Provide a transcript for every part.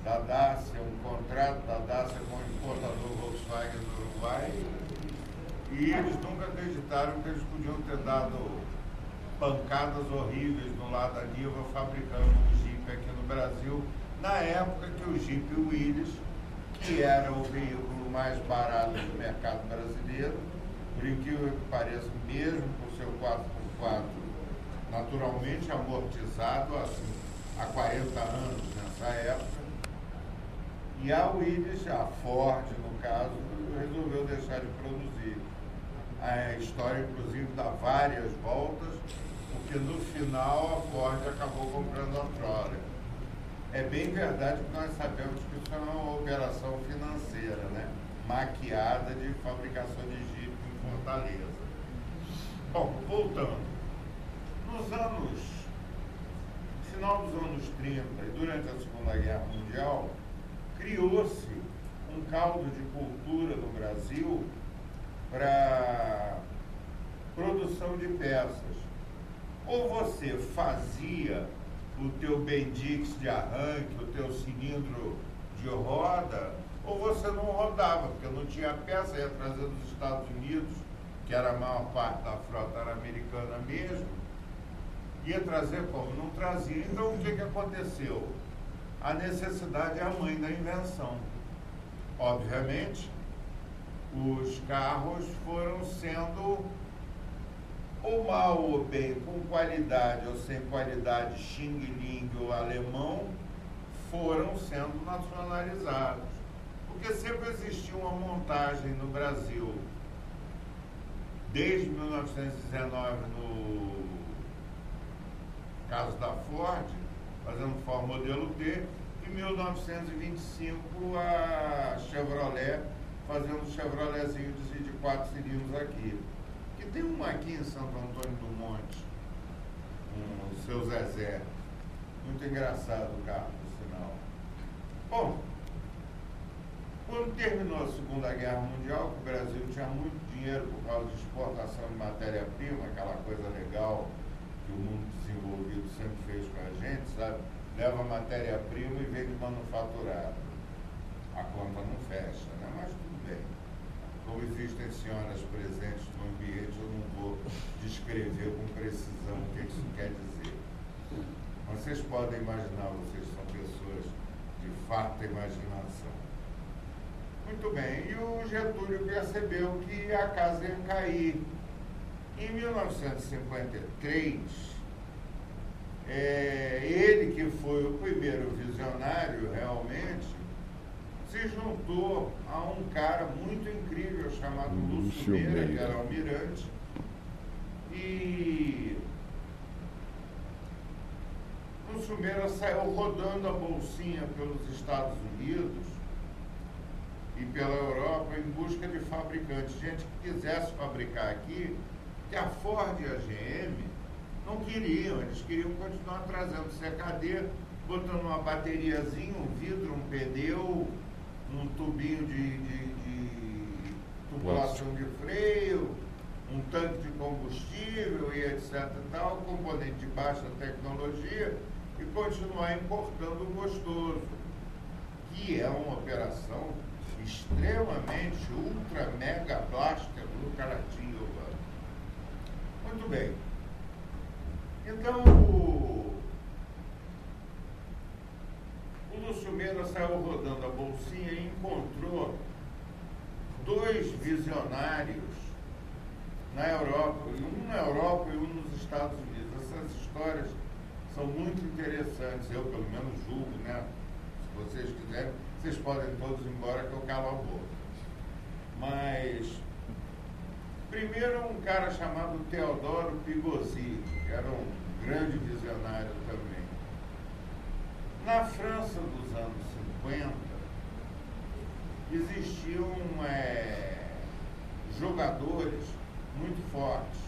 da Dacia, um contrato da Dacia com o importador Volkswagen do Uruguai, e eles nunca acreditaram que eles podiam ter dado pancadas horríveis do lado da Niva fabricando um Jeep aqui no Brasil, na época que o Jeep Willys, que era o veículo mais barato do mercado brasileiro, por incrível que pareça, mesmo com seu 4x4 naturalmente amortizado assim, há 40 anos nessa época, e a Willys, a Ford no caso, resolveu deixar de produzir. A história inclusive dá várias voltas, porque no final a Ford acabou comprando a Troller. É bem verdade que nós sabemos que isso é uma operação financeira, né? Maquiada de fabricação de Jeep em Fortaleza. Bom, voltando. Final dos anos 30 e durante a Segunda Guerra Mundial, criou-se um caldo de cultura no Brasil para produção de peças. Ou você fazia o teu Bendix de arranque, o teu cilindro de roda, ou você não rodava, porque não tinha peça, ia trazer dos Estados Unidos, que era a maior parte da frota era americana mesmo, ia trazer como? Não trazia. Então o que aconteceu? A necessidade é a mãe da invenção. Obviamente, os carros foram sendo, ou mal ou bem, com qualidade ou sem qualidade, xing-ling ou alemão, foram sendo nacionalizados. Porque sempre existiu uma montagem no Brasil, desde 1919, no caso da Ford, fazendo Ford modelo T, e 1925 a Chevrolet fazendo Chevroletzinho de 4 cilindros aqui. Que tem uma aqui em Santo Antônio do Monte, com o seu Zezé. Muito engraçado o carro, por sinal. Bom, quando terminou a Segunda Guerra Mundial, que o Brasil tinha muito dinheiro por causa de exportação de matéria-prima, aquela coisa legal que o mundo desenvolvido sempre fez com a gente, sabe? Leva a matéria-prima e vende manufaturado. A conta não fecha, né? Mas tudo bem. Como existem senhoras presentes no ambiente, eu não vou descrever com precisão o que isso quer dizer. Mas vocês podem imaginar, vocês são pessoas de farta imaginação. Muito bem, e o Getúlio percebeu que a casa ia cair. Em 1953, ele, que foi o primeiro visionário realmente, se juntou a um cara muito incrível chamado Lúcio Meira, que era almirante, e Lúcio Meira saiu rodando a bolsinha pelos Estados Unidos e pela Europa em busca de fabricantes, gente que quisesse fabricar aqui, que a Ford e a GM não queriam, eles queriam continuar trazendo CKD, botando uma bateriazinha, um vidro, um pneu, um tubinho de tubulação de freio, um tanque de combustível e etc e tal, componente de baixa tecnologia, e continuar importando o gostoso, que é uma operação extremamente ultra mega blaster lucrativa. Muito bem. Então o Lúcio Meira saiu rodando a bolsinha e encontrou dois visionários na Europa, um na Europa e um nos Estados Unidos. Essas histórias são muito interessantes, eu pelo menos julgo, né? Se vocês quiserem, vocês podem todos ir embora que eu calo a boca. Mas primeiro um cara chamado Teodoro Pigozzi, que era um grande visionário também. Na França dos anos 50, existiam jogadores muito fortes.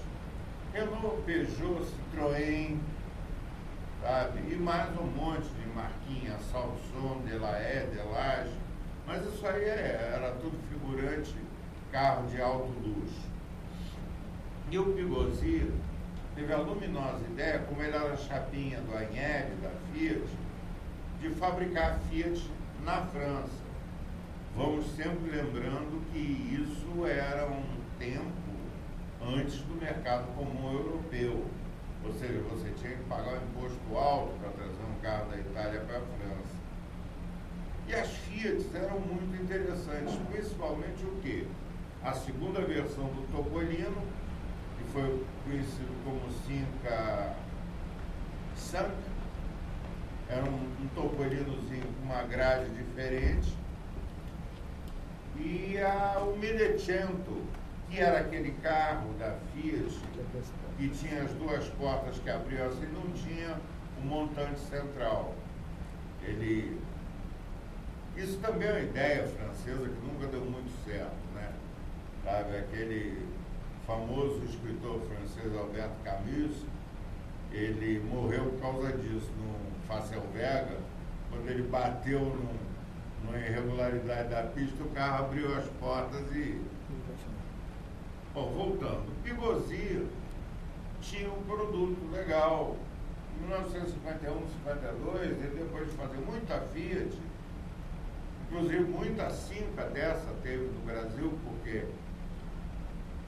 Renault, Peugeot, Citroën, sabe? E mais um monte de marquinha, Salson, Delahaye, Delage. Mas isso aí era tudo figurante, carro de alto luxo. E o Pigozzi teve a luminosa ideia, como ele era chapinha do Agnelli, da Fiat, de fabricar a Fiat na França. Vamos sempre lembrando que isso era um tempo antes do mercado comum europeu. Ou seja, você tinha que pagar um imposto alto para trazer um carro da Itália para a França. E as Fiat eram muito interessantes, principalmente o quê? A segunda versão do Topolino, que foi conhecido como Cinca Sanca, era um Topolinozinho com uma grade diferente, e o Millecento, que era aquele carro da Fiat que tinha as duas portas que abriam assim, não tinha um montante central. Isso também é uma ideia francesa que nunca deu muito certo, né? Sabe, aquele famoso escritor francês Albert Camus, ele morreu por causa disso no Facel-Vega, quando ele bateu numa irregularidade da pista, o carro abriu as portas e... Bom, voltando, o Pigozzi tinha um produto legal. Em 1951, 52, ele depois de fazer muita Fiat, inclusive muita Cinca dessa teve no Brasil, porque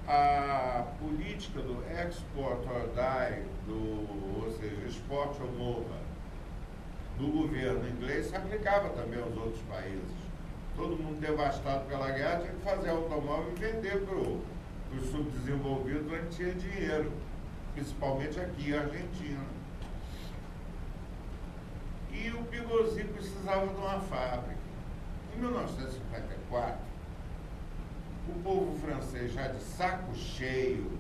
a política do export or die, ou seja, exporte ou morra, do governo inglês se aplicava também aos outros países. Todo mundo devastado pela guerra tinha que fazer automóvel e vender para os subdesenvolvidos onde tinha dinheiro, principalmente aqui, a Argentina. E o Pigozzi precisava de uma fábrica. Em 1954, o povo francês, já de saco cheio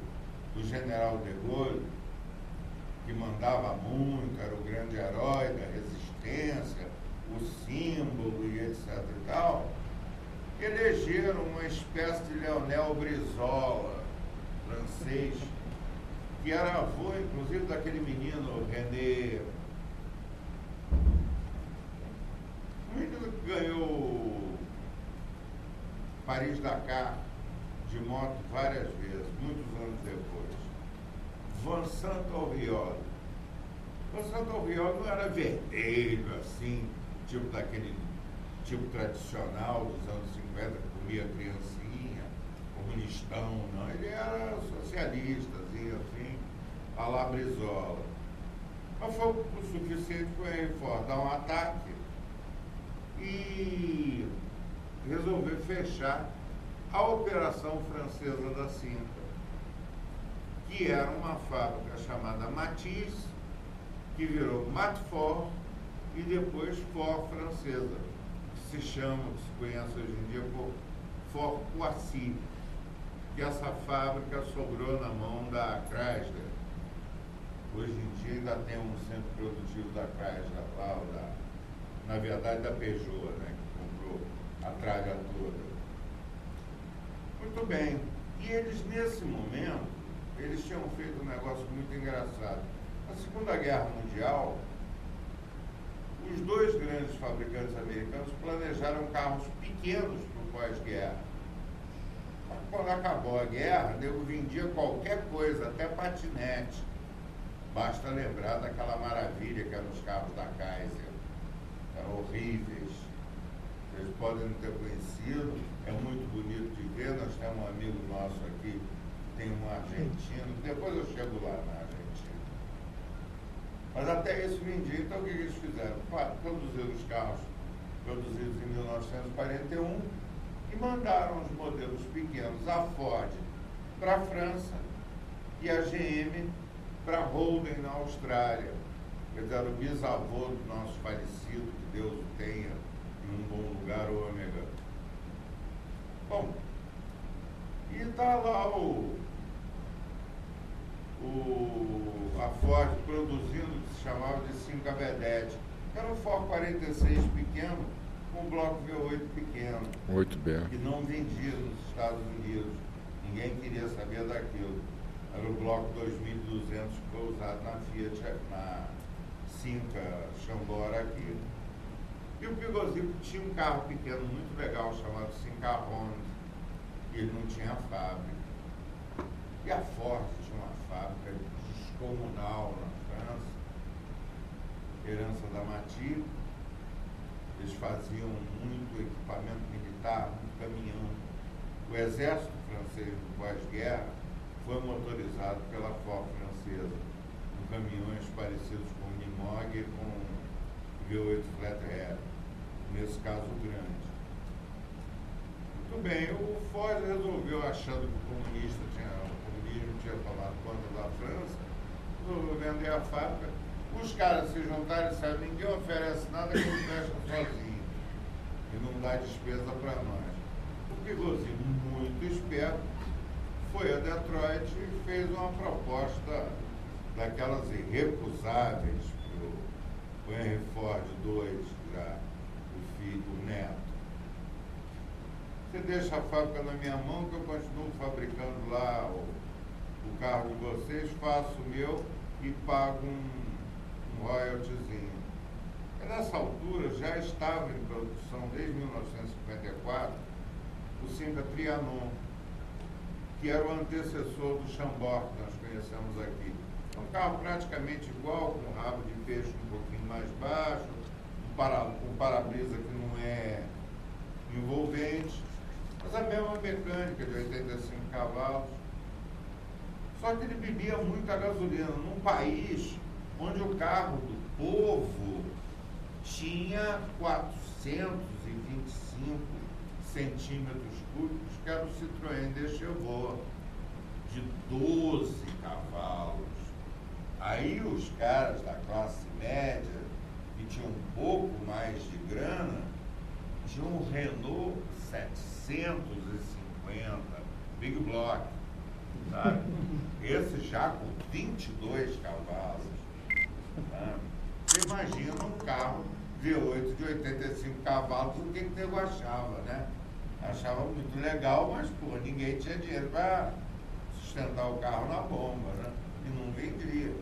do general de Gaulle, que mandava muito, era o grande herói da resistência, o símbolo e etc e tal, elegeram uma espécie de Leonel Brizola, francês, que era avô, inclusive, daquele menino René. O menino que ganhou Paris-Dakar de moto várias vezes, muitos anos depois. Vincent Auriol. Vincent Auriol não era vermelho, assim, tipo daquele tipo tradicional dos anos 50, que comia criancinha, comunistão, não. Ele era socialista, assim, a la Brizola. Mas foi o suficiente para ele dar um ataque e resolver fechar a operação francesa da Cinca, que era uma fábrica chamada Matisse, que virou Matfort e depois Ford francesa, que se chama, que se conhece hoje em dia por Ford Poissy, que essa fábrica sobrou na mão da Chrysler. Hoje em dia ainda tem um centro produtivo da Chrysler lá, na verdade da Peugeot, né, que comprou a tralha toda. Muito bem. E eles, nesse momento, eles tinham feito um negócio muito engraçado. Na Segunda Guerra Mundial, os dois grandes fabricantes americanos planejaram carros pequenos para o pós-guerra. Quando acabou a guerra, o nego vendia qualquer coisa, até patinete. Basta lembrar daquela maravilha que eram os carros da Kaiser. Eram horríveis. Vocês podem não ter conhecido, é muito bonito de ver. Nós temos um amigo nosso aqui, tem um argentino, depois eu chego lá na Argentina. Mas até isso vendia. Então o que eles fizeram? Produziram os carros produzidos em 1941 e mandaram os modelos pequenos, a Ford para a França e a GM para Holden, na Austrália. Quer dizer, era o bisavô do nosso falecido, que Deus o tenha em um bom lugar, o Ômega. Bom, e está lá a Ford produzindo o que se chamava de Cinca Vedette, que era um Ford 46 pequeno, com um bloco V8 pequeno. 8B. Que não vendia nos Estados Unidos. Ninguém queria saber daquilo. Era o bloco 2200 que foi usado na Fiat, na Cinca Chambord aqui. E o Pigozzi tinha um carro pequeno muito legal chamado Cinca Ronde, e ele não tinha fábrica. E a Ford tinha uma fábrica descomunal na França, herança da Matisse. Eles faziam muito equipamento militar, muito caminhão. O exército francês no pós-guerra foi motorizado pela Ford francesa, com caminhões parecidos com o Nimog e com V8 Flathead, nesse caso grande. Muito bem, o Ford resolveu, achando que o comunismo tinha tomado conta da França, resolveu vender a fábrica. Os caras se juntaram e disseram, ninguém oferece nada que não fecha sozinho e não dá despesa para nós. O Pigozinho, muito esperto, foi a Detroit e fez uma proposta daquelas irrecusáveis para o Henry Ford II, já o filho, o neto. Você deixa a fábrica na minha mão que eu continuo fabricando lá o carro de vocês, faço o meu e pago um royaltyzinho. E nessa altura já estava em produção, desde 1954, o Simca Trianon, que era o antecessor do Chambord, que nós conhecemos aqui. É um carro praticamente igual, com rabo de peixe um pouquinho mais baixo, um para-brisa que não é envolvente, mas a mesma mecânica de 85 cavalos. Só que ele bebia muita gasolina, num país onde o carro do povo tinha 425 centímetros cúbicos, que era o Citroën Dechevaux, de 12 cavalos. Aí os caras da classe média, que tinham um pouco mais de grana, tinham um Renault 750, Big Block, sabe? Esse já com 22 cavalos. Sabe? Você imagina um carro V8 de 85 cavalos, o que o nego achava, né? Achava muito legal, mas, pô, ninguém tinha dinheiro para sustentar o carro na bomba, né? E não vendia.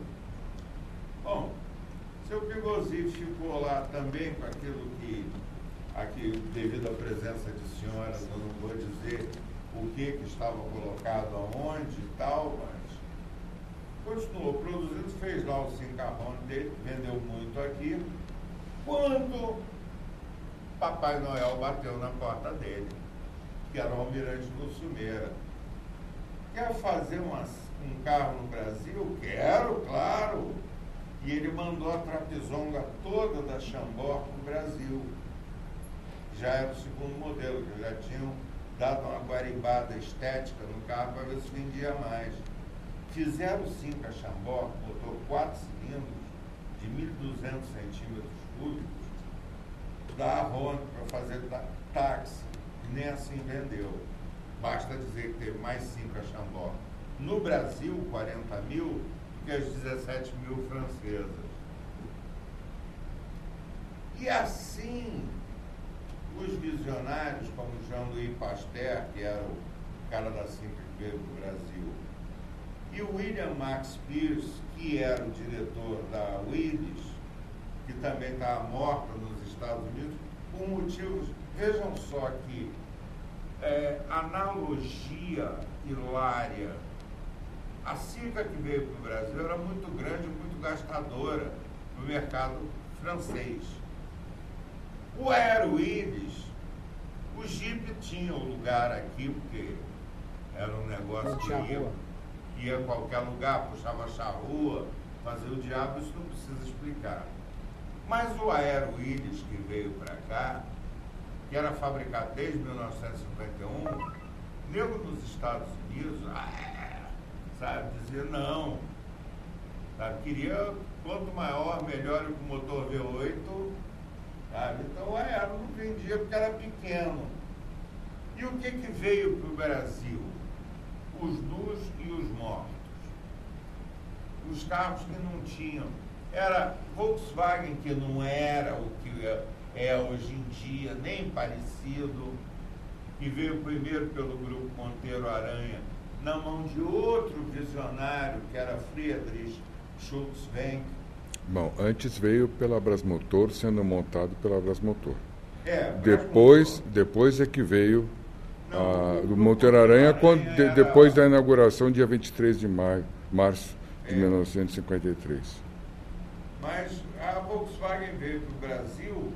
Bom, seu Pigozinho ficou lá também com aquilo que, aqui, devido à presença de senhoras, eu não vou dizer o que estava colocado aonde e tal, mas continuou produzindo, fez lá o cincarrone dele, vendeu muito aqui, quando Papai Noel bateu na porta dele, que era o Almirante Mussumeira. Quer fazer um carro no Brasil? Quero, claro. E ele mandou a trapezonga toda da Chambord para o Brasil. Já era o segundo modelo, que já tinham dado uma guaribada estética no carro para ver se vendia mais. Fizeram 5 a Chambord, botou 4 cilindros de 1.200 centímetros cúbicos da Honda para fazer táxi. E nem assim vendeu. Basta dizer que teve mais 5 a Chambord. No Brasil, 40 mil, que as 17 mil francesas. E assim, os visionários, como Jean-Louis Pasteur, que era o cara da Simca que veio para o Brasil, e o William Max Pierce, que era o diretor da Willys, que também estava morta nos Estados Unidos, por motivos, vejam só que analogia hilária. A Simca que veio para o Brasil era muito grande, muito gastadora no mercado francês. O Aero-Willys, o Jeep tinha um lugar aqui, porque era um negócio que ia a qualquer lugar, puxava charrua, fazia o diabo, isso não precisa explicar. Mas o Aero-Willys que veio para cá, que era fabricado desde 1951, nego nos Estados Unidos, sabe, dizia não, sabe, queria quanto maior, melhor com o motor V8, sabe, então o Aero não vendia porque era pequeno. E o que veio para o Brasil? Os nus e os mortos. Os carros que não tinham. Era Volkswagen, que não era o que é hoje em dia, nem parecido, que veio primeiro pelo grupo Monteiro Aranha, na mão de outro visionário, que era Friedrich Schultz-Wenck. Bom, antes veio pela Brasmotor, sendo montado pela Brasmotor. Depois é que veio do Monteiro Aranha, depois da inauguração, dia 23 de março de 1953. Mas a Volkswagen veio para o Brasil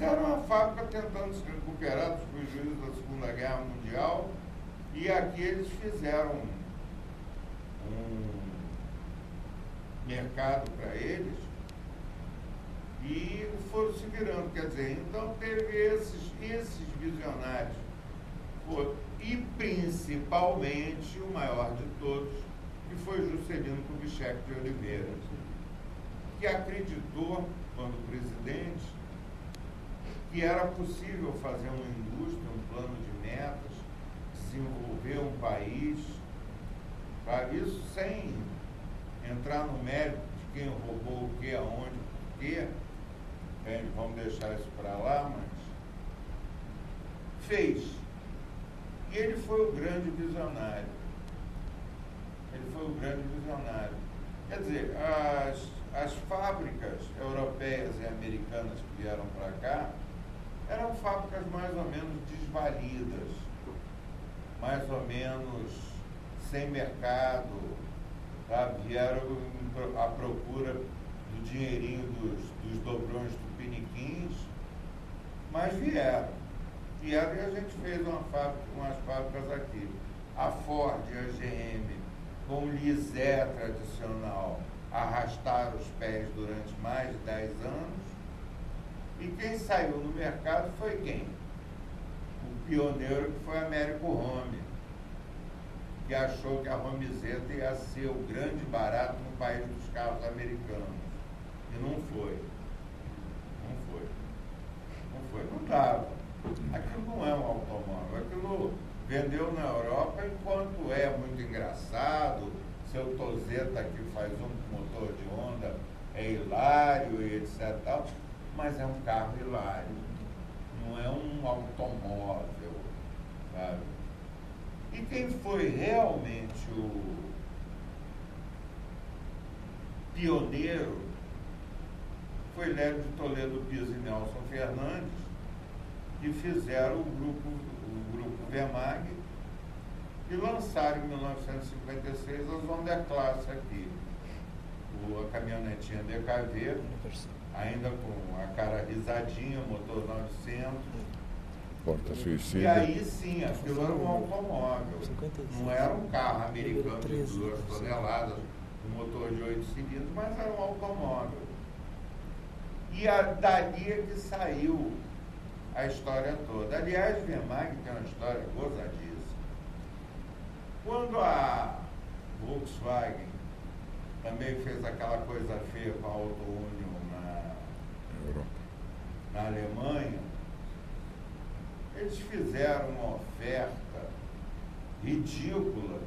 fizeram uma fábrica tentando se recuperar dos prejuízos da Segunda Guerra Mundial, e aqui eles fizeram um mercado para eles e foram se virando. Quer dizer, então teve esses visionários, e principalmente o maior de todos, que foi Juscelino Kubitschek de Oliveira, que acreditou, quando presidente, que era possível fazer uma indústria, um plano de metas, desenvolver um país, sabe? Isso sem entrar no mérito de quem roubou o que, aonde, por quê. Vamos deixar isso para lá, mas fez. E ele foi o grande visionário. Quer dizer, as fábricas europeias e americanas que vieram para cá eram fábricas mais ou menos desvalidas, mais ou menos sem mercado, tá? Vieram à procura do dinheirinho dos dobrões tupiniquins, mas vieram. E a gente fez umas fábricas aqui. A Ford e a GM, com o Lisé tradicional, arrastaram os pés durante mais de 10 anos. E quem saiu no mercado foi quem? O pioneiro, que foi Américo Home, que achou que a Romizeta ia ser o grande barato no país dos carros americanos. E não foi. Não dava. Aquilo não é um automóvel. Aquilo vendeu na Europa, enquanto é muito engraçado. Seu Toseta que faz um motor de Honda é hilário e etc. Tal, mas é um carro hilário. Não é um automóvel, sabe? E quem foi realmente o pioneiro foi Lélio de Toledo Pisa e Nelson Fernandes, que fizeram o grupo Vermag e lançaram em 1956 a Sonderklasse aqui. A caminhonetinha DKV, ainda com a cara risadinha, motor 900. Porta suicida. E aí sim, aquilo era um automóvel. Não era um carro americano de 2 toneladas, um motor de 8 cilindros, mas era um automóvel. E dali é que saiu a história toda. Aliás, Vermag tem uma história gozadíssima. Quando a Volkswagen também fez aquela coisa feia com a Auto Union na Alemanha, eles fizeram uma oferta ridícula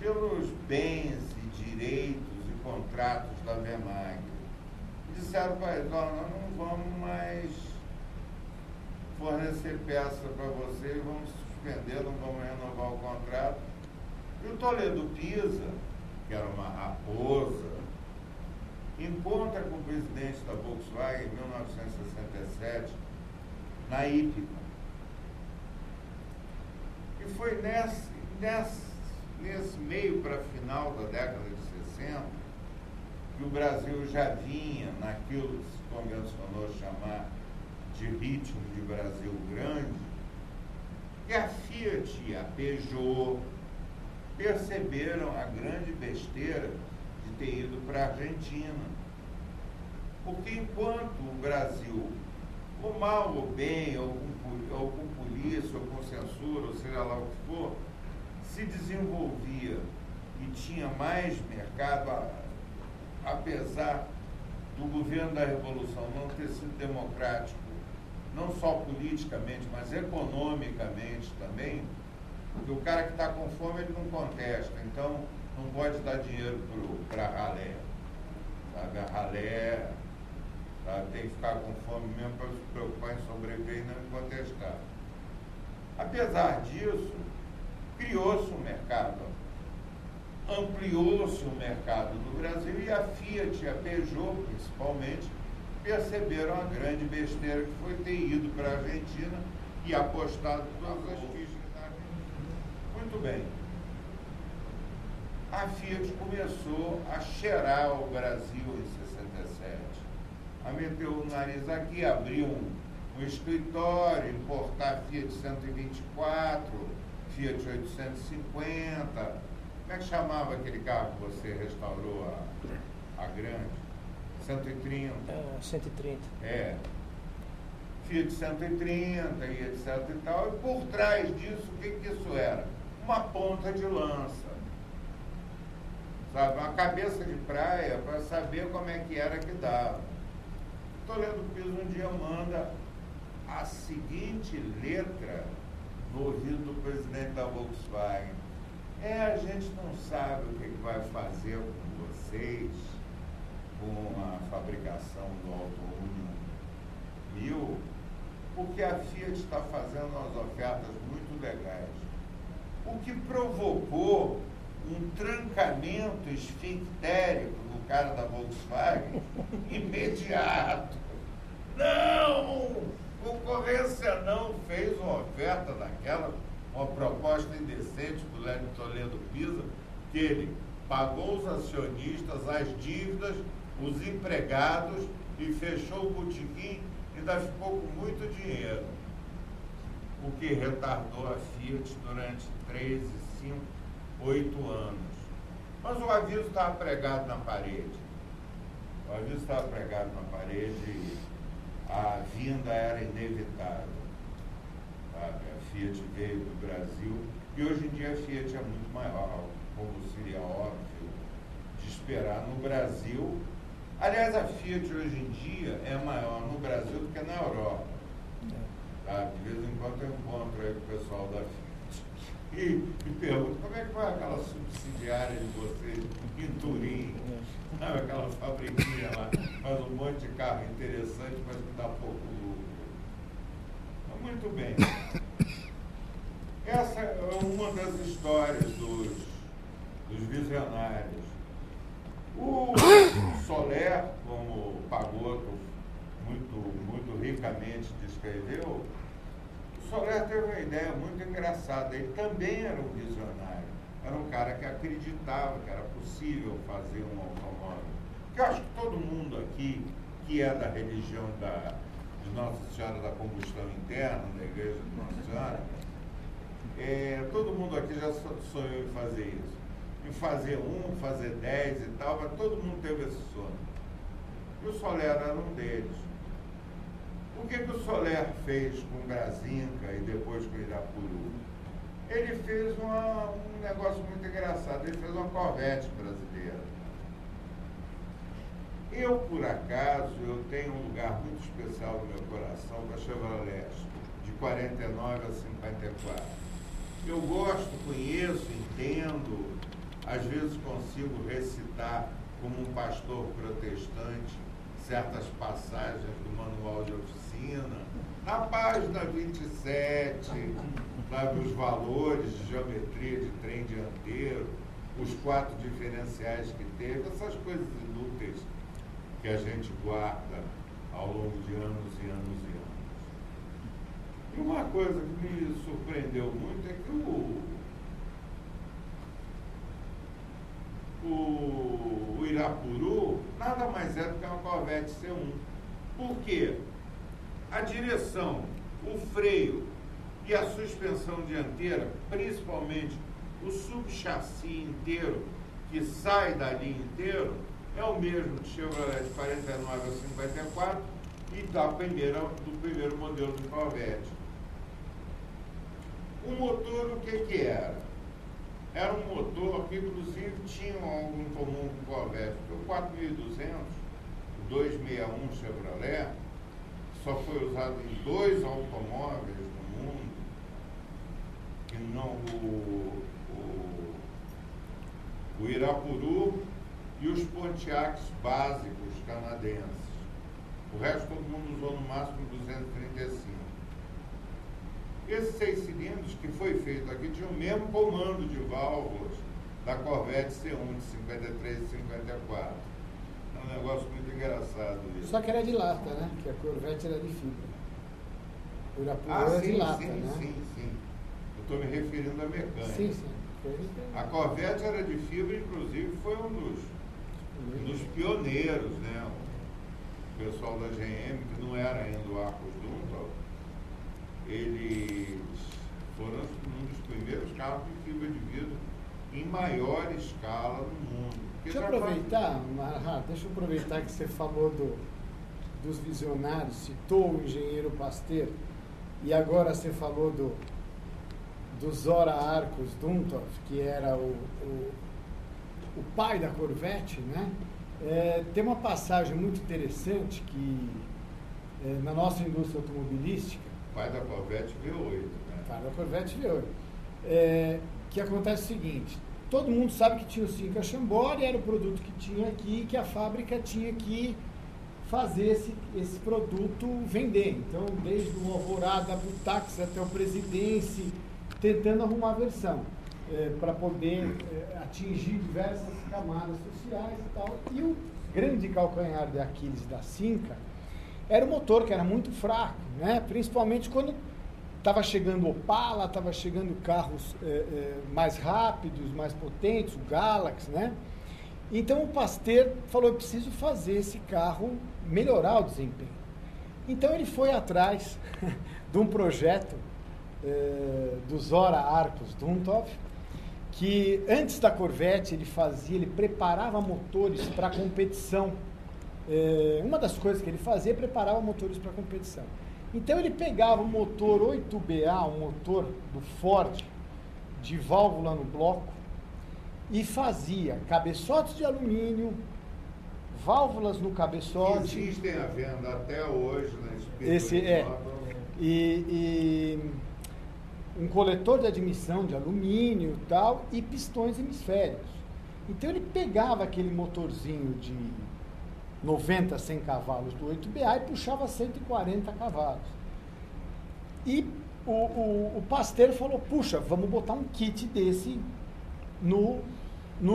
pelos bens e direitos e contratos da Vermag. Disseram para eles: nós não vamos mais fornecer peça para vocês, vamos suspender, não vamos renovar o contrato. E o Toledo Pisa, que era uma raposa, encontra com o presidente da Volkswagen em 1967, na Hípica. E foi nesse meio para final da década de 60, que o Brasil já vinha naquilo que se convencionou chamar de ritmo de Brasil grande, que a Fiat e a Peugeot perceberam a grande besteira de ter ido para a Argentina. Porque enquanto o Brasil, ou mal ou bem, ou com polícia, ou com censura, ou seja lá o que for, se desenvolvia e tinha mais mercado, apesar do governo da Revolução não ter sido democrático, não só politicamente, mas economicamente também, porque o cara que está com fome, ele não contesta, então não pode dar dinheiro para a ralé. Sabe? A ralé, sabe, tem que ficar com fome mesmo para se preocupar em sobreviver e não em contestar. Apesar disso, criou-se um mercado, ampliou-se o mercado no Brasil, e a Fiat e a Peugeot, principalmente, perceberam a grande besteira que foi ter ido para a Argentina e apostado todas as fichas na Argentina. Muito bem. A Fiat começou a cheirar o Brasil em 67. a meter o nariz aqui, abrir um escritório, importar Fiat 124, Fiat 850. Como é que chamava aquele carro que você restaurou a grande? 130. 130. Fiat 130 e etc e tal. E por trás disso, o que isso era? Uma ponta de lança. Sabe? Uma cabeça de praia para saber como é que era que dava. Toledo Pisa um dia manda a seguinte letra no ouvido do presidente da Volkswagen: a gente não sabe o que vai fazer com vocês, com a fabricação do Auto Union 1000, porque a Fiat está fazendo umas ofertas muito legais. O que provocou um trancamento esfinctérico no cara da Volkswagen imediato. Não! Concorrência não fez uma oferta daquela, uma proposta indecente do Lélio Toledo Pisa, que ele pagou os acionistas, as dívidas, os empregados e fechou o botequim, ainda ficou com muito dinheiro, o que retardou a Fiat durante 13, 5, 8 anos. Mas o aviso estava pregado na parede. O aviso estava pregado na parede e a vinda era inevitável. Sabe? A Fiat veio para o Brasil e hoje em dia a Fiat é muito maior, como seria óbvio de esperar no Brasil. Aliás, a Fiat hoje em dia é maior no Brasil do que na Europa. Sabe? De vez em quando eu encontro aí com o pessoal da Fiat e pergunto: como é que foi aquela subsidiária de vocês em Turim? Sabe, aquela fabriquinha lá, faz um monte de carro interessante, mas que dá pouco lucro. Então, muito bem. Essa é uma das histórias dos visionários. O Soler, como o Pagotto muito ricamente descreveu, o Soler teve uma ideia muito engraçada. Ele também era um visionário. Era um cara que acreditava que era possível fazer um automóvel. Porque eu acho que todo mundo aqui, que é da religião de Nossa Senhora da Combustão Interna, da Igreja de Nossa Senhora, todo mundo aqui já sonhou em fazer isso. Em fazer fazer 10 e tal, mas todo mundo teve esse sonho. E o Soler era um deles. O que o Soler fez com Brasinca e depois com Irapuru? Ele fez um negócio muito engraçado. Ele fez uma Corvette brasileira. Eu, por acaso, tenho um lugar muito especial no meu coração para a Chevrolet, de 49 a 54. Eu gosto, conheço, entendo, às vezes consigo recitar como um pastor protestante certas passagens do manual de oficina. Na página 27, sabe, os valores de geometria de trem dianteiro, os 4 diferenciais que teve, essas coisas inúteis que a gente guarda ao longo de anos e anos e anos. E uma coisa que me surpreendeu muito é que o Irapuru nada mais é do que uma Corvette C1. Por quê? A direção, o freio e a suspensão dianteira, principalmente o subchassi inteiro, que sai dali inteiro, é o mesmo de Chevrolet de 49 a 54 e do primeiro modelo de Corvette. O motor, o que era? Era um motor que, inclusive, tinha algo em comum com o Corvette, porque o 4200, o 261 Chevrolet, só foi usado em 2 automóveis no mundo, que não o Irapuru e os Pontiacs básicos canadenses. O resto todo mundo usou no máximo 235. Esses 6 cilindros que foi feito aqui tinham o mesmo comando de válvulas da Corvette C1 de 53 e 54. É um negócio muito engraçado isso. Só que era de lata, né? Que a Corvette era de fibra. O Irapuru era de lata, né? Sim. Eu estou me referindo à mecânica. Sim. A Corvette era de fibra, inclusive foi um dos pioneiros, né? pessoal da GM, que não era ainda o Arcos Dunlop, eles foram um dos primeiros carros de fibra de vidro em maior escala no mundo. Deixa eu aproveitar que você falou dos visionários, citou o engenheiro Pasteur, e agora você falou do Zora Arcos Dunlop, que era o pai da Corvette, né? Tem uma passagem muito interessante que na nossa indústria automobilística, pai da Corvette V8, né? Pai da Corvette V8, que acontece o seguinte: todo mundo sabe que tinha o Cinca Chambord, era o produto que tinha aqui, que a fábrica tinha que fazer esse produto vender. Então, desde o Alvorada, o táxi até o Presidente, tentando arrumar a versão para poder atingir diversas camadas sociais e tal. E o grande calcanhar de Aquiles da Cinca era o motor, que era muito fraco, né? Principalmente quando estava chegando o Opala, estava chegando carros mais rápidos, mais potentes, o Galaxy, né? Então o Pasteur falou: eu preciso fazer esse carro melhorar o desempenho. Então ele foi atrás de um projeto do Zora Arcos Dunlop, que antes da Corvette ele preparava motores para competição. Uma das coisas que ele fazia é preparava motores para competição. Então ele pegava o motor 8BA, um motor do Ford, de válvula no bloco, e fazia cabeçotes de alumínio, válvulas no cabeçote. Existem à venda até hoje na e um coletor de admissão de alumínio e tal, e pistões hemisféricos. Então ele pegava aquele motorzinho de 90, 100 cavalos do 8BA e puxava 140 cavalos. E o Pasteur falou: puxa, vamos botar um kit desse no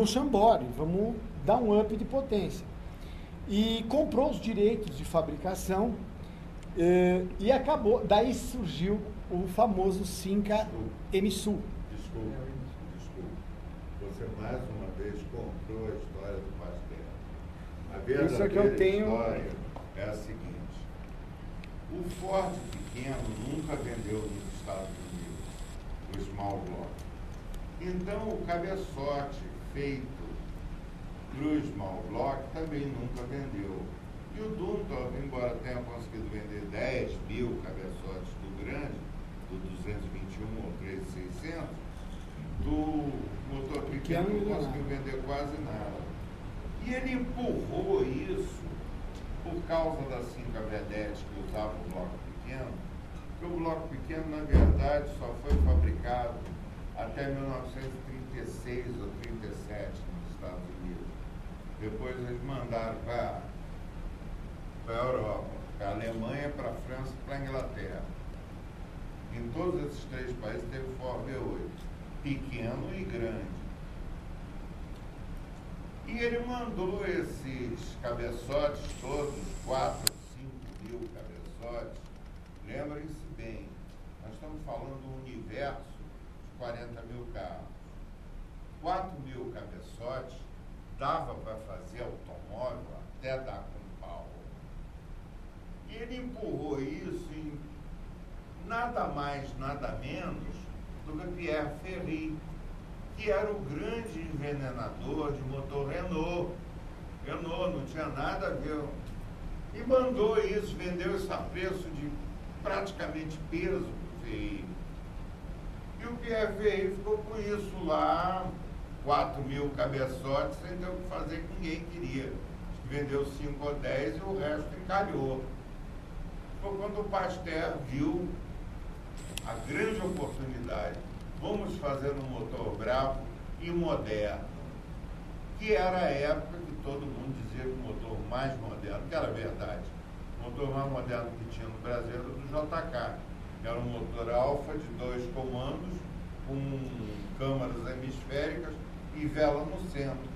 Chambord, vamos dar um up de potência. E comprou os direitos de fabricação e acabou, daí surgiu o famoso Cinca MSU. Desculpa. Você mais uma vez comprou a história do Pasteur. A verdadeira que eu tenho... história é a seguinte: o Ford pequeno nunca vendeu nos Estados Unidos, o Small Block. Então o cabeçote feito para o Small Block também nunca vendeu. E o Dunlop, embora tenha conseguido vender 10 mil cabeçotes do grande, do 221 ou 3600, do motor pequeno não conseguiu vender quase nada. E ele empurrou isso por causa da Cinca Vedette, que usava o bloco pequeno, porque o bloco pequeno, na verdade, só foi fabricado até 1936 ou 37 nos Estados Unidos. Depois eles mandaram para a Europa, para a Alemanha, para a França e para a Inglaterra. Em todos esses três países teve Ford V8, pequeno e grande. E ele mandou esses cabeçotes todos, 4 ou 5 mil cabeçotes. Lembrem-se bem, nós estamos falando de um universo de 40 mil carros. 4 mil cabeçotes dava para fazer automóvel até dar com pau. E ele empurrou isso em nada mais, nada menos do que Pierre Ferry, que era o grande envenenador de motor Renault. Renault não tinha nada a ver. E mandou isso, vendeu isso a preço de praticamente peso para o Ferry. E o Pierre Ferry ficou com isso lá, 4 mil cabeçotes, sem ter o que fazer, que ninguém queria. Vendeu 5 ou 10 e o resto encalhou. Foi quando o Pasteur viu a grande oportunidade: vamos fazer um motor bravo e moderno, que era a época que todo mundo dizia que o motor mais moderno, que era verdade, o motor mais moderno que tinha no Brasil era o do JK, era um motor alfa de 2 comandos, com câmaras hemisféricas e vela no centro,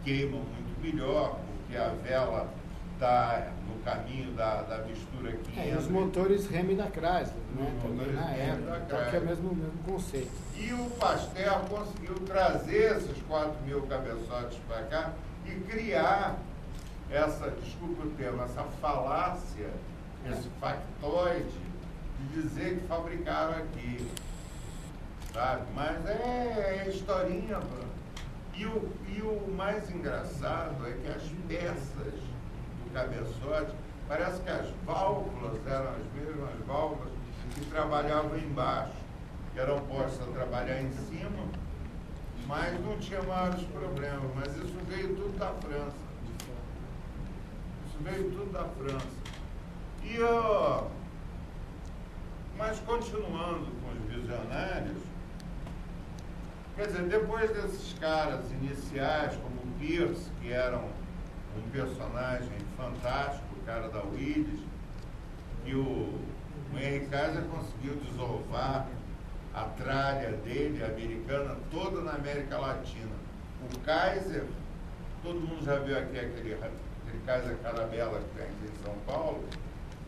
que queima muito melhor, porque a vela está no caminho da mistura química. Os motores Remy da Chrysler, né? Também na época, que é o mesmo conceito. E o Pasteur conseguiu trazer esses 4 mil cabeçotes para cá e criar desculpa o termo, essa falácia, esse factoide de dizer que fabricaram aqui, sabe? Mas é historinha, mano. E o mais engraçado é que as peças do cabeçote, parece que as válvulas eram as mesmas válvulas que trabalhavam embaixo, que eram postas a trabalhar em cima, mas não tinha maiores problemas. Mas isso veio tudo da França. Veio tudo da França. Mas continuando com os visionários, quer dizer, depois desses caras iniciais, como o Pierce, que era um personagem fantástico, o cara da Willis, que o Henry Kaiser conseguiu desovar a tralha dele, americana, toda na América Latina. O Kaiser, todo mundo já viu aqui aquele Kaiser Carabela que tem aqui em São Paulo,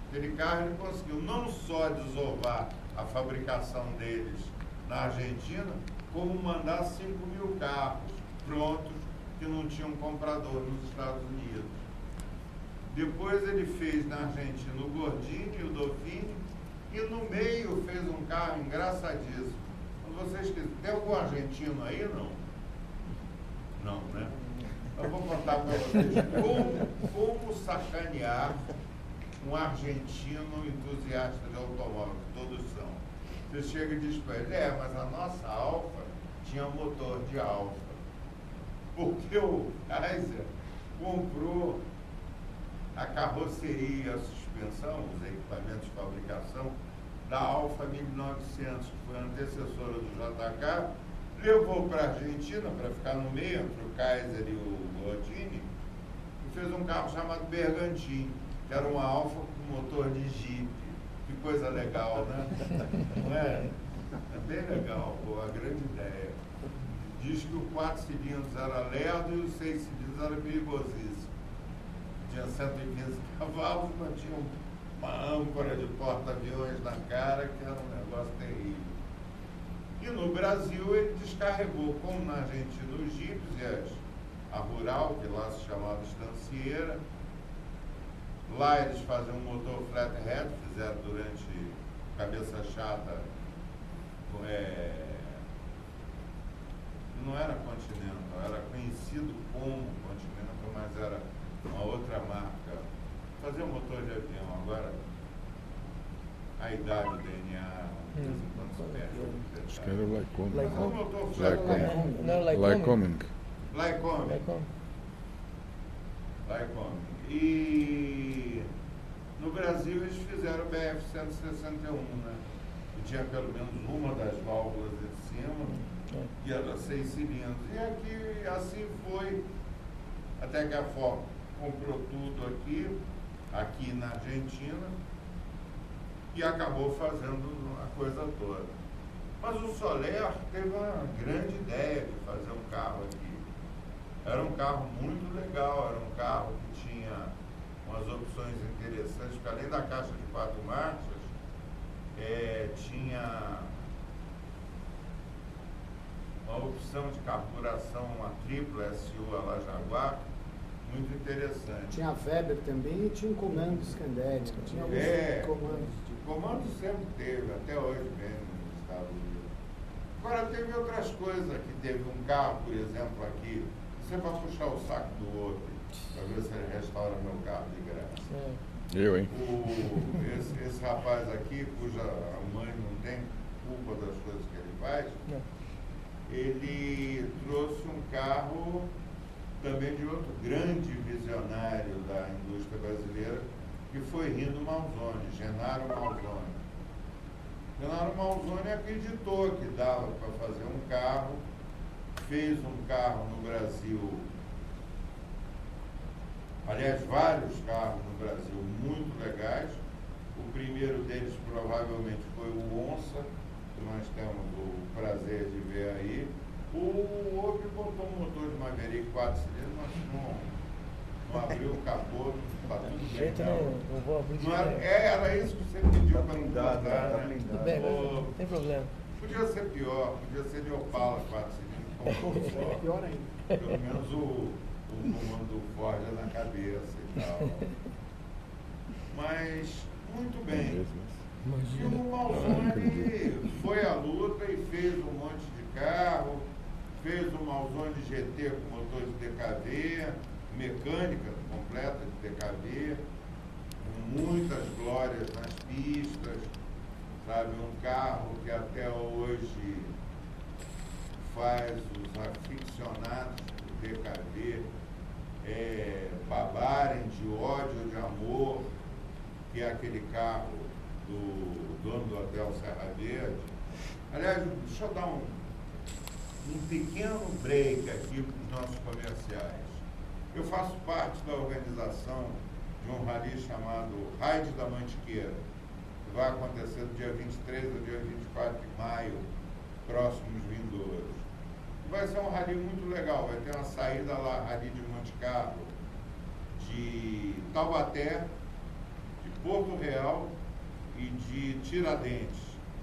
aquele carro ele conseguiu não só desovar a fabricação deles na Argentina, como mandar 5.000 carros prontos que não tinham comprador nos Estados Unidos. Depois ele fez na Argentina o Gordini e o Dauphine, e no meio fez um carro engraçadíssimo. Quando vocês quiserem, tem algum argentino aí, não? Não, né? Eu vou contar para vocês como sacanear um argentino entusiasta de automóvel, todos são. Você chega e diz para ele, mas a nossa Alfa tinha motor de Alfa. Porque o Kaiser comprou a carroceria, a suspensão, os equipamentos de fabricação da Alfa 1900, que foi a antecessora do JK, levou para a Argentina, para ficar no meio entre o Kaiser e o Gordini, e fez um carro chamado Bergantin, que era uma Alfa com motor de Jeep. Que coisa legal, né? Não é? É bem legal, pô, a grande ideia. Diz que o 4 cilindros era lerdo e os 6 cilindros era perigosíssimo. Tinha 115 cavalos, mas tinha uma âncora de porta-aviões na cara, que era um negócio terrível. E no Brasil ele descarregou, como na Argentina, os jipes, a Rural, que lá se chamava Estancieira. Lá eles faziam um motor flathead, fizeram durante Cabeça Chata, não era Continental, era conhecido como Continental, mas era uma outra marca. Fazia um motor de avião, agora a idade do DNA, de vez em quando se perde. Acho que era o Lycoming. Mas o motor flathead. Lycoming. E no Brasil eles fizeram o BF-161, né? Que tinha pelo menos uma das válvulas em cima, que era 6 cilindros. E aqui, assim foi, até que a Ford comprou tudo aqui na Argentina, e acabou fazendo a coisa toda. Mas o Soler teve uma grande ideia de fazer um carro aqui. Era um carro muito legal, era um carro que tinha umas opções interessantes, porque além da caixa de 4 marchas, tinha uma opção de carburação, uma tripla SU a la Jaguar, muito interessante. Tinha a Weber também e tinha um comando Scanderia. Tinha alguns comandos. Comando sempre teve, até hoje mesmo nos Estados Unidos. Agora teve outras coisas aqui, teve um carro, por exemplo, aqui, você vai puxar o saco do outro para ver se ele restaura meu carro de graça. Eu, hein? Esse rapaz aqui, cuja a mãe não tem culpa das coisas que ele faz, ele trouxe um carro também de outro grande visionário da indústria brasileira, que foi Rino Malzone, Genaro Malzone. Genaro Malzone acreditou que dava para fazer um carro, fez um carro no Brasil, aliás, vários carros no Brasil muito legais. O primeiro deles provavelmente foi o Onça, que nós temos o prazer de ver aí. O outro botou um motor de Maverick 4 cilindros, mas não abriu o capô, está tudo bem. Não vou abrir. Era isso que você pediu para não dar, né? Tudo bem, não tem problema. Podia ser pior, podia ser de Opala 4 cilindros. Pior ainda. Pelo menos o o comando Ford na cabeça e tal. Mas, muito bem. E o Malzone foi à luta e fez um monte de carro, fez o Malzone GT com motor de DKV, mecânica completa de DKV, com muitas glórias nas pistas, sabe? Um carro que até hoje faz os aficionados do DKV babarem de ódio ou de amor, que é aquele carro do dono do Hotel Serra Verde. Aliás, deixa eu dar um pequeno break aqui para os nossos comerciais. Eu faço parte da organização de um rally chamado Raid da Mantiqueira, que vai acontecer do dia 23 ao dia 24 de maio, próximos vindouros. Vai ser um rally muito legal, vai ter uma saída lá, rally de Monte Carlo, de Taubaté, de Porto Real e de Tiradentes,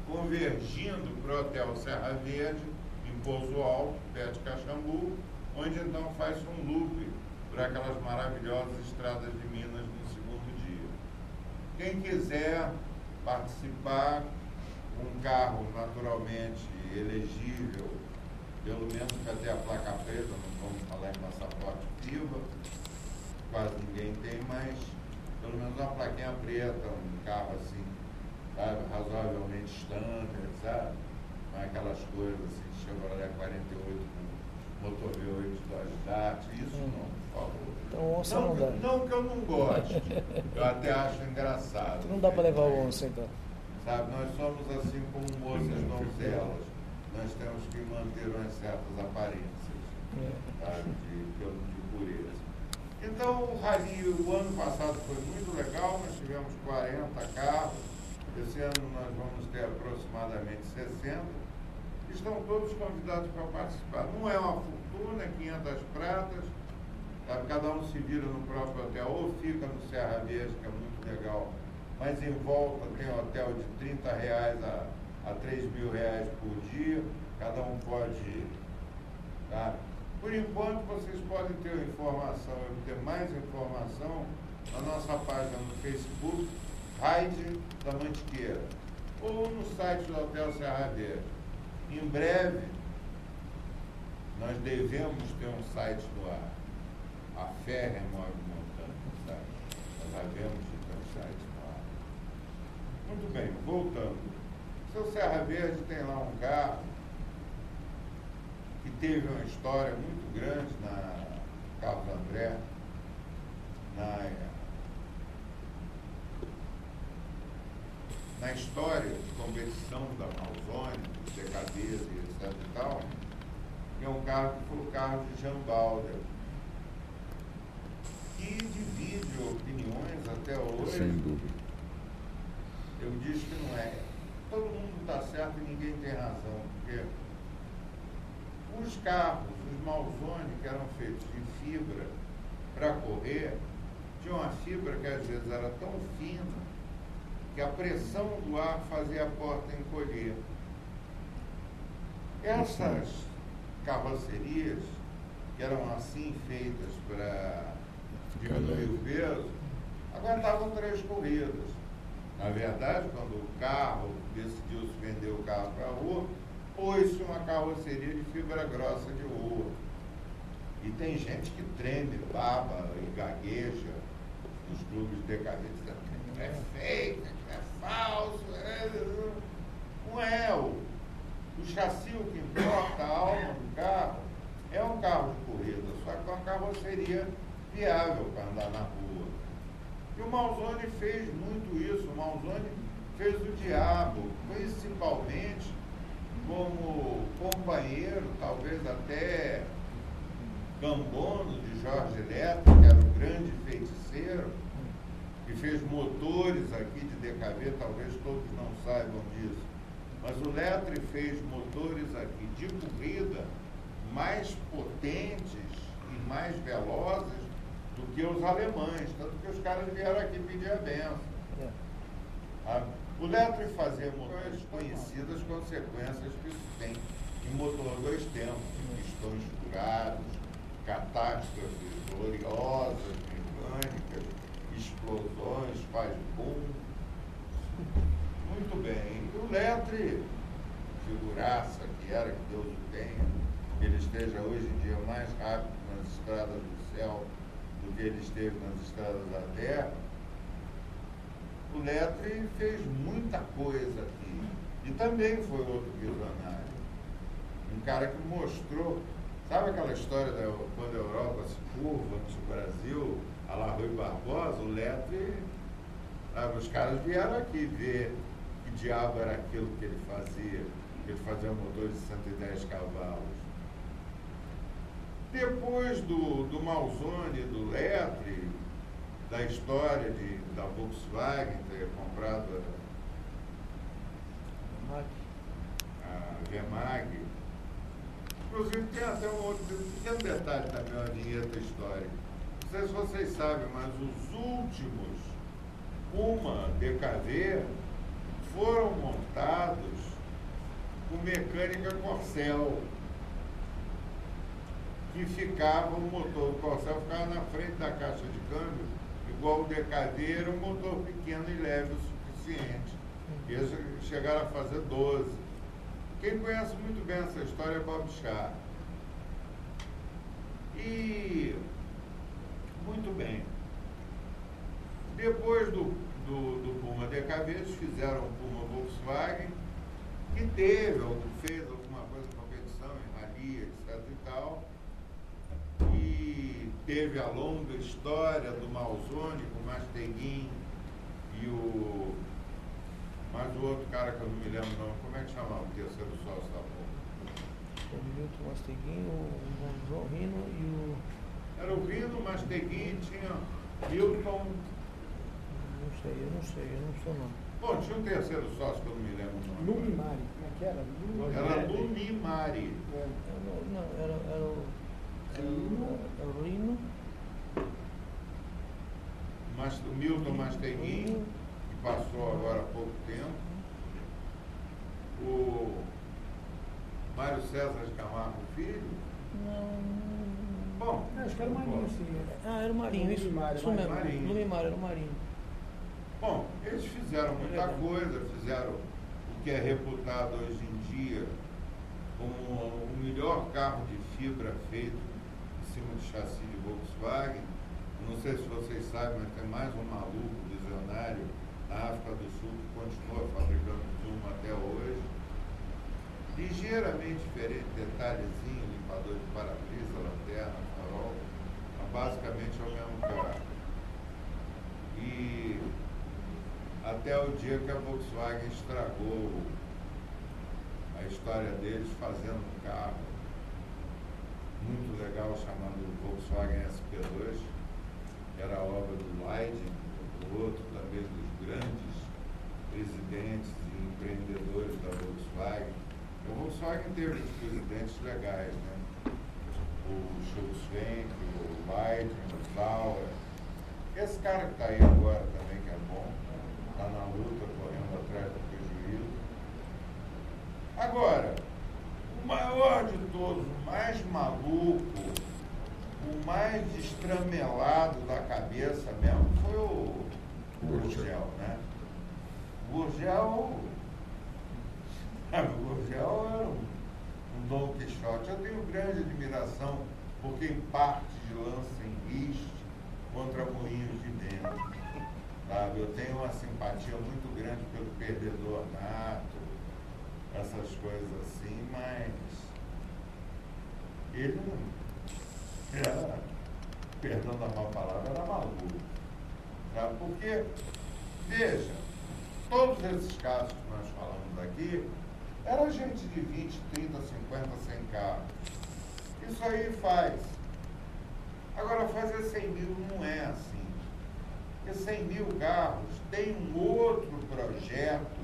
convergindo para o Hotel Serra Verde, em Pouso Alto, perto de Caxambu, onde então faz um loop por aquelas maravilhosas estradas de Minas no segundo dia. Quem quiser participar, um carro naturalmente elegível, pelo menos para ter a placa preta, não vamos falar em passaporte viva, quase ninguém tem, mas pelo menos uma plaquinha preta, um carro assim, sabe, razoavelmente standard, sabe? Não é aquelas coisas assim, Chevrolet 48 com motor V8 Dodge Dart, isso não, por favor. Então onça não dá. Não que eu não goste, eu até acho engraçado. Não dá para levar o onça então. Sabe, nós somos assim como moças donzelas. Nós temos que manter umas certas aparências, sabe, de pureza. Então, o rally, o ano passado foi muito legal, nós tivemos 40 carros, esse ano nós vamos ter aproximadamente 60, estão todos convidados para participar. Não é uma fortuna, 500 pratas, sabe, cada um se vira no próprio hotel, ou fica no Serra Verde, que é muito legal, mas em volta tem hotel de R$30 a R$3.000 por dia, cada um pode ir, tá? Por enquanto, vocês podem ter informação, ter mais informação na nossa página no Facebook, Raid da Mantiqueira, ou no site do Hotel Serra Verde. Em breve, nós devemos ter um site no ar, a Fé Remove Montanha, sabe? Nós devemos ter um site no ar. Muito bem, voltando. Seu Serra Verde tem lá um carro que teve uma história muito grande na Carlos André, na história de competição da Malzone, de DKVs e etc e tal, que é um carro que foi o carro de Jean Balder, que divide opiniões até hoje. Sem dúvida. Eu disse que não é. Todo mundo está certo e ninguém tem razão, porque os carros, os Malzone, que eram feitos de fibra para correr, tinham uma fibra que às vezes era tão fina que a pressão do ar fazia a porta encolher. Essas carrocerias, que eram assim feitas para diminuir o peso, aguentavam 3 corridas. Na verdade, quando o carro decidiu-se vender o carro para a rua, pôs-se uma carroceria de fibra grossa de ouro. E tem gente que treme, baba e gagueja nos clubes decadentes, dizendo que é fake, que é falso. Não é. O chassi, o que importa, a alma do carro, é um carro de corrida, só que uma carroceria viável para andar na rua. E o Malzone fez muito isso. O Malzone fez o diabo, principalmente como companheiro, talvez até gambono de Jorge Lettre, que era um grande feiticeiro, que fez motores aqui de DKV, talvez todos não saibam disso. Mas o Lettre fez motores aqui de corrida mais potentes e mais velozes do que os alemães, tanto que os caras vieram aqui pedir a benção. O Lettre fazia motores conhecidas as consequências que isso tem em motor 2 tempos, pistões furados, catástrofes gloriosas, mecânicas, explosões, faz boom. Muito bem. E o Lettre, figuraça que era, que Deus o tenha, que ele esteja hoje em dia mais rápido nas estradas do céu do que ele esteve nas estradas da terra. O Lettre fez muita coisa aqui. E também foi outro visionário. Um cara que mostrou, sabe aquela história da quando a Europa se curva no Brasil, a la Rui Barbosa, o Lettre, os caras vieram aqui ver que diabo era aquilo que ele fazia. Ele fazia um motor de 110 cavalos. Depois do Malzone, do Lettre, da história da Volkswagen ter comprado a Gemag, inclusive tem até um outro pequeno detalhe também, uma vinheta histórica. Não sei se vocês sabem, mas os últimos Puma DKV foram montados com mecânica Corcel, que ficava, o motor do Corcel ficava na frente da caixa de câmbio, igual o DKV era um motor pequeno e leve o suficiente. E eles chegaram a fazer 12. Quem conhece muito bem essa história é Bob Scar. E, muito bem, depois do Puma DKV, eles fizeram o Puma Volkswagen, que fez alguma coisa de competição em rally, etc e tal, e teve a longa história do Malzone com o Masteguin e mais o outro cara que eu não me lembro o nome, como é que chamava o terceiro sócio da Puma? O Milton Masteguin, o João Rino e o... Era o Rino, Masteguin, tinha Milton... eu não sei, eu não sou não. Bom, tinha um terceiro sócio que eu não me lembro o nome. Lumimari, como é que era? Era Lumimari. Não, era o Rino. O Milton Masteguin, que passou agora há pouco tempo. O Mário César de Camargo Filho. Não. Bom, Acho que era o Marinho, sim. Era o Marinho, isso mesmo. Marinho. Lumimar, era o Marinho. Bom, eles fizeram muita coisa, fizeram o que é reputado hoje em dia como o melhor carro de fibra feito em cima de chassi de Volkswagen. Não sei se vocês sabem, mas tem mais um maluco visionário na África do Sul que continua fabricando Puma até hoje. Ligeiramente diferente, detalhezinho, limpador de para-brisa, lanterna, farol, mas basicamente é o mesmo carro. E até o dia que a Volkswagen estragou a história deles fazendo um carro muito legal chamado Volkswagen SP2, que era a obra do Leiden, o outro também dos grandes presidentes e empreendedores da Volkswagen. A Volkswagen teve uns presidentes legais, né? O Schulz-Wenck, o Leiden, o Sauer. Esse cara que está aí agora também, que é bom, está na luta, correndo atrás do prejuízo. Agora, o maior de todos, o mais maluco, o mais estramelado da cabeça mesmo foi o Gurgel, né? O Gurgel era um Dom Quixote. Eu tenho grande admiração por quem parte de lança em riste contra moinhos de vento. Sabe? Eu tenho uma simpatia muito grande pelo perdedor nato, essas coisas assim, mas ele não era, perdão da má palavra, era maluco. Sabe? Porque, veja, todos esses casos que nós falamos aqui, era gente de 20, 30, 50, 100 carros. Isso aí faz. Agora, fazer 100 mil não é assim. Porque 100 mil carros tem um outro projeto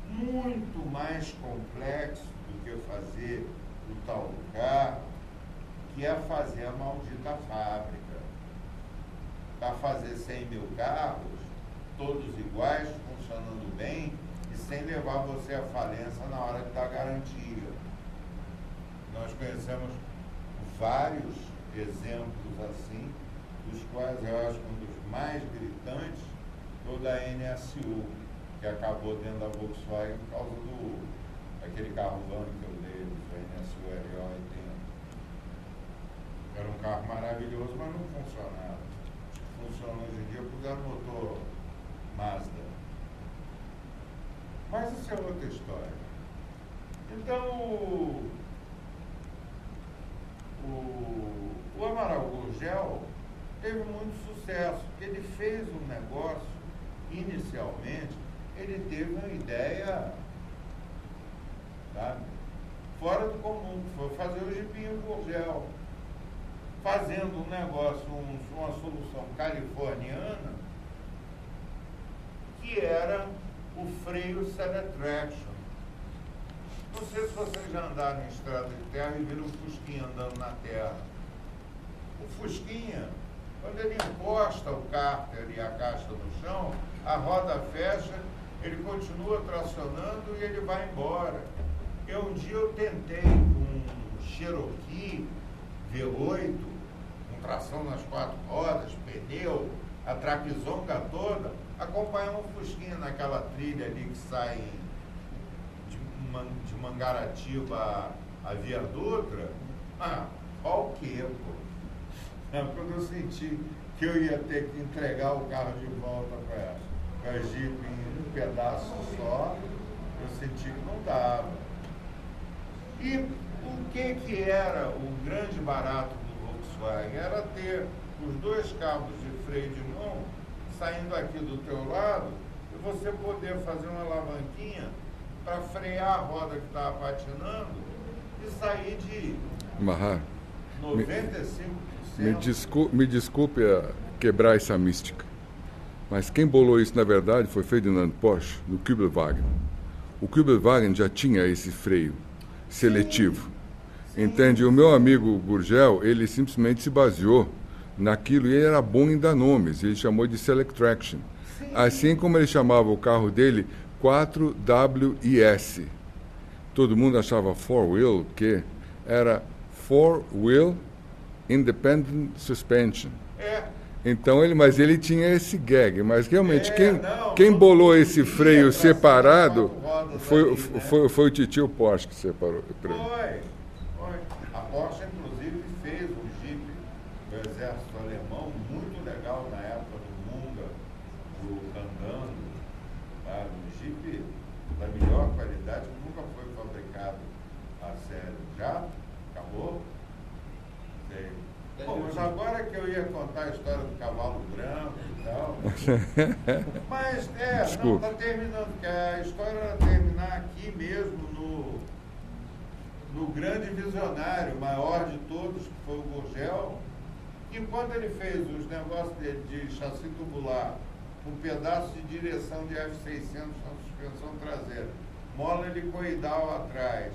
muito mais complexo do que fazer o tal do carro, que é fazer a maldita fábrica. Para fazer 100 mil carros, todos iguais, funcionando bem, e sem levar você à falência na hora de dar garantia. Nós conhecemos vários exemplos assim, dos quais eu acho que um dos mais gritantes foi o da NSU, que acabou dentro da Volkswagen por causa daquele carro van que eu dei, o NSU RO80. Era um carro maravilhoso, mas não funcionava. Funciona hoje em dia por causa do motor Mazda. Mas isso é outra história. Então, o Amaral Gurgel teve muito sucesso, porque ele fez um negócio, inicialmente, ele teve uma ideia, sabe, fora do comum, que foi fazer o jipinho Gurgel, fazendo um negócio, uma solução californiana, que era o freio Celetraction. Não sei se vocês já andaram em estrada de terra e viram o Fusquinha andando na terra. O Fusquinha, quando ele encosta o cárter e a caixa no chão, a roda fecha, ele continua tracionando e ele vai embora. Um dia eu tentei com um Cherokee V8, com tração nas 4 rodas, pneu, a traquizonga toda, acompanhar um Fusquinha naquela trilha ali que sai de Mangaratiba a Via Dutra. Ó o quê, pô? Quando eu senti que eu ia ter que entregar o carro de volta para a Jeep em um pedaço só, eu senti que não dava. E o que era o grande barato do Volkswagen? Era ter os 2 cabos de freio de mão saindo aqui do teu lado e você poder fazer uma alavanquinha para frear a roda que estava patinando e sair de Mahar, 95%. me desculpe quebrar essa mística, mas quem bolou isso, na verdade, foi Ferdinand Porsche, no Kübelwagen. O Kübelwagen já tinha esse freio seletivo. Sim. Entende? O meu amigo Gurgel, ele simplesmente se baseou naquilo, e ele era bom em dar nomes, ele chamou de Select Traction. Sim. Assim como ele chamava o carro dele 4WIS. Todo mundo achava 4-wheel, que era 4-wheel Independent Suspension. Então mas ele tinha esse gag, mas realmente quem bolou esse freio separado foi o titio Porsche que separou. Foi. A Porsche, inclusive, fez um Jeep do exército alemão muito legal na época do Munga, do Kangano, um Jeep da melhor qualidade, que nunca foi fabricado a sério. Já? Acabou? Sei. Bom, mas agora que eu ia contar a história do cavalo branco e tal. Mas, não, está terminando, porque a história vai terminar aqui mesmo no grande visionário, o maior de todos, que foi o Gurgel, que quando ele fez os negócios dele de chassi tubular, um pedaço de direção de F600 na suspensão traseira, mola helicoidal atrás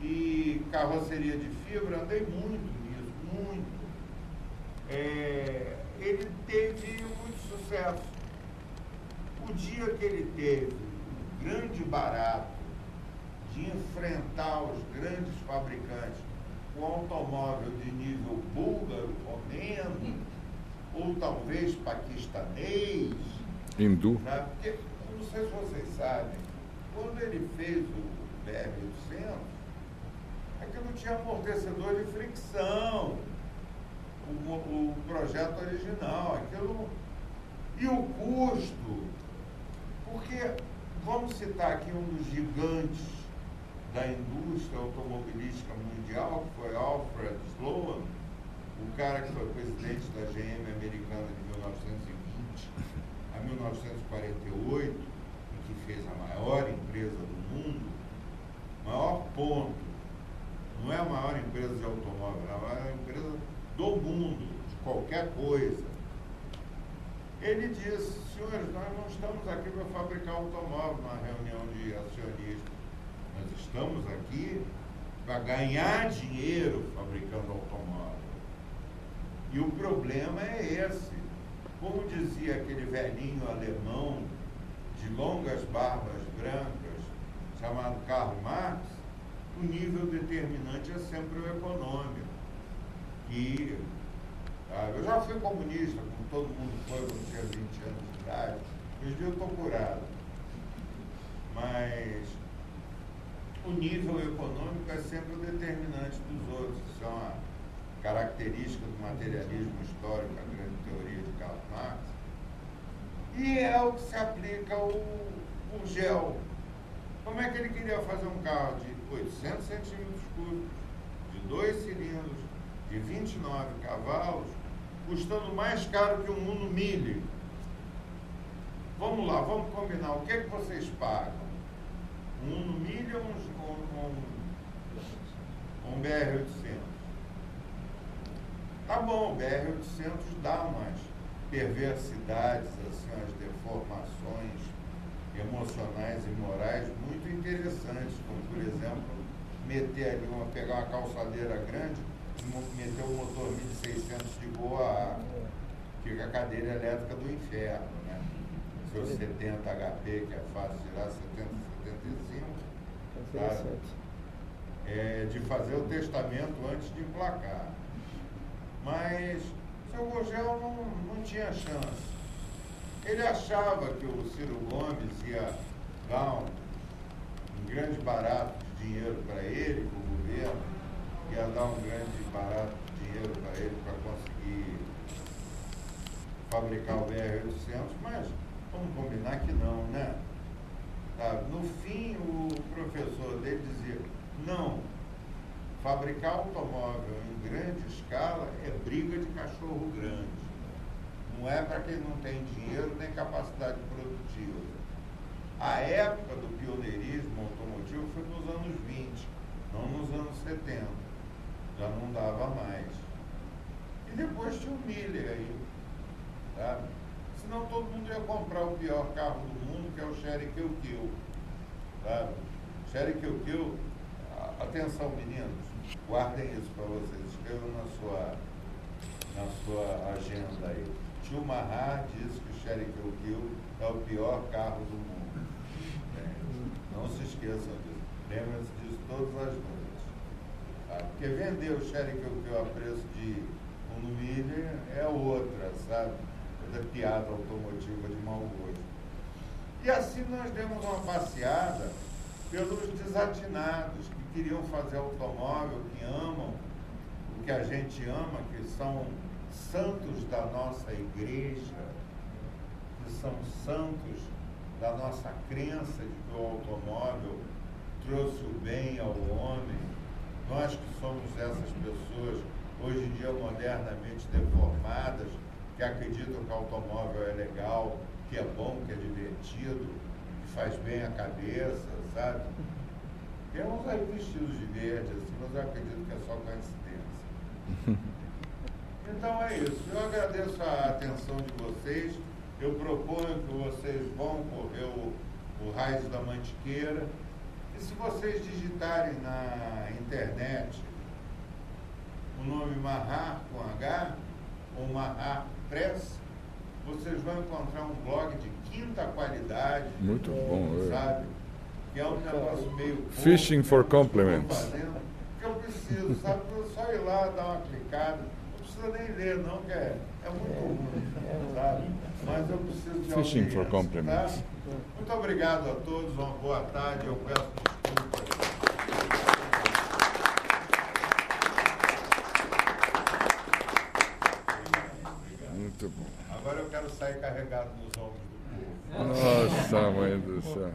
e carroceria de fibra, andei muito nisso, muito. Ele teve muito sucesso. O dia que ele teve o grande barato de enfrentar os grandes fabricantes com automóvel de nível búlgaro, romeno, ou talvez paquistanês, hindu. Porque, não sei se vocês sabem, quando ele fez o BR-800, aquilo tinha amortecedor de fricção, o projeto original, aquilo, e o custo, porque, vamos citar aqui um dos gigantes da indústria automobilística mundial, que foi Alfred Sloan, o cara que foi presidente da GM americana de 1920 a 1948, e que fez a maior empresa do mundo, maior ponto, não é a maior empresa de automóvel, é a maior empresa do mundo, de qualquer coisa. Ele disse: senhores, nós não estamos aqui para fabricar automóvel numa reunião de acionistas, nós estamos aqui para ganhar dinheiro fabricando automóvel. E o problema é esse. Como dizia aquele velhinho alemão de longas barbas brancas, chamado Karl Marx, o nível determinante é sempre o econômico. que eu já fui comunista, como todo mundo foi quando tinha 20 anos de idade. Hoje em dia eu estou curado. Mas o nível econômico é sempre o determinante dos outros. Isso é uma característica do materialismo histórico, a grande teoria de Karl Marx. E é o que se aplica o GEL. Como é que ele queria fazer um carro de 800 centímetros cúbicos, de 2 cilindros, de 29 cavalos, custando mais caro que um Uno Mille? Vamos lá, vamos combinar. O que é que vocês pagam? Um Uno Mille ou um BR-800? Tá bom, o BR-800 dá umas perversidades, assim, umas deformações emocionais e morais muito interessantes, como, por exemplo, meter ali, pegar uma calçadeira grande e meter um motor 1600 de boa água. Fica a cadeira elétrica do inferno, né? Seus 70 HP, que é fácil tirar, 70, 75. Sabe? De fazer o testamento antes de emplacar. Mas o seu Gurgel não tinha chance. Ele achava que o Ciro Gomes ia dar um grande barato de dinheiro para ele, para o governo, ia dar um grande barato de dinheiro para ele para conseguir fabricar o BR-800, mas vamos combinar que não, né? Tá? No fim, o professor dele dizia, não, fabricar automóvel em grande escala é briga de cachorro grande. Não é para quem não tem dinheiro nem capacidade produtiva. A época do pioneirismo automotivo foi nos anos 20, não nos anos 70. Já não dava mais. E depois tinha o Mille aí. Sabe? Senão todo mundo ia comprar o pior carro do mundo, que é o Chery Kill. Sabe? Chery Kill. Atenção, meninos. Guardem isso para vocês. Escrevam na sua agenda aí. Tio Mahar disse que o Chery Kill é o pior carro do mundo. Não se esqueçam disso. Lembrem-se disso todas as noites. Tá? Porque vender o Chery Kill a preço de Uno Mille é outra, sabe? É da piada automotiva de mau gosto. E assim nós demos uma passeada pelos desatinados que queriam fazer automóvel, que amam o que a gente ama, que são santos da nossa igreja, que são santos da nossa crença de que o automóvel trouxe o bem ao homem. Nós que somos essas pessoas, hoje em dia modernamente deformadas, que acreditam que o automóvel é legal, que é bom, que é divertido, que faz bem a cabeça, sabe? Temos aí vestidos de verde, assim, mas eu acredito que é só coincidência. Então é isso. Eu agradeço a atenção de vocês. Eu proponho que vocês vão correr o Raios da Mantiqueira. E se vocês digitarem na internet o nome Mahar com H ou Mahar Press, vocês vão encontrar um blog de quinta qualidade. Muito bom, sabe? Que é um negócio meio... Fishing for compliments. Que eu preciso, sabe? Eu só ir lá, dar uma clicada. Não precisa nem ler, não, que é muito ruim, sabe? Mas eu preciso de Fishing for compliments. Tá? Muito obrigado a todos, uma boa tarde. Eu peço desculpas. Muito bom. Agora eu quero sair carregado nos ombros do povo. Nossa, mãe do céu.